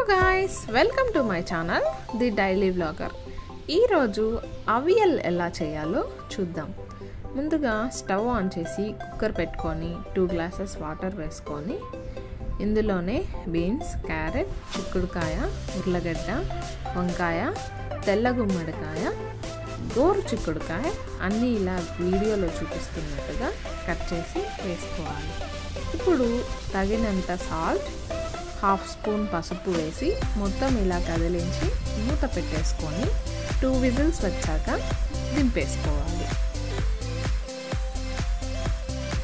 guys, welcome to my channel The Daily Vlogger. ఈ రోజు అవియల్ ఎలా చేయాలో చూద్దాం. ముందుగా స్టవ్ ఆన్ చేసి కుక్కర్ పెట్టుకొని 2 గ్లాసెస్ వాటర్ వేసుకొని ఇందులోనే బీన్స్, క్యారెట్, చిక్కుడుకాయ, ఉర్లగడ్డ, వంకాయ, తెల్ల గుమ్మడికాయ, గోరు చిక్కుడుకాయ అన్నీ ఇలా వీడియోలో చూపిస్తున్నట్టుగా కట్ చేసి వేసుకోవాలి. ఇప్పుడు తగినంత సాల్ట్, హాఫ్ స్పూన్ పసుపు వేసి మొత్తం ఇలా కదిలించి మూత పెట్టేసుకొని 2 విజిల్స్ వచ్చాక దింపేసుకోవాలి.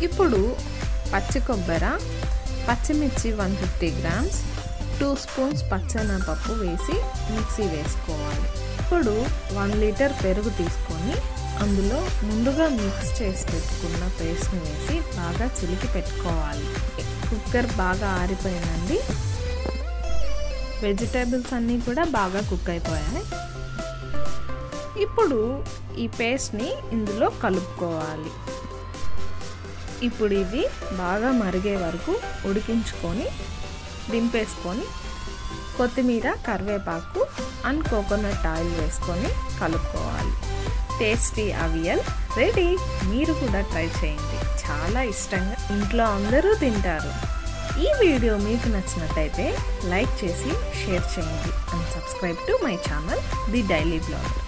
ఇప్పుడు పచ్చి కొబ్బరి, పచ్చిమిర్చి 150 గ్రామ్స్, 2 స్పూన్స్ పచ్చెనపప్పు వేసి మిక్సీ వేసుకోవాలి. ఇప్పుడు 1 లీటర్ పెరుగు తీసుకొని అందులో ముందుగా మిక్స్ చేసి పెట్టుకున్న పేస్ట్ని వేసి బాగా చిలికి పెట్టుకోవాలి. కుక్కర్ బాగా ఆరిపోయిందండి. వెజిటేబుల్స్ అన్నీ కూడా బాగా కుక్ అయిపోయాయి. ఇప్పుడు ఈ పేస్ట్ని ఇందులో కలుపుకోవాలి. ఇప్పుడు ఇది బాగా మరిగే వరకు ఉడికించుకొని దింపేసుకొని కొత్తిమీర, కరివేపాకు అండ్ కోకోనట్ ఆయిల్ వేసుకొని కలుపుకోవాలి. Tasty aviyal ready. మీరు కూడా ట్రై చేయండి, చాలా ఇష్టంగా ఇంట్లో అందరూ తింటారు. ఈ వీడియో మీకు నచ్చినట్టయితే లైక్ చేసి షేర్ చేయండి and subscribe to my channel the daily blogger.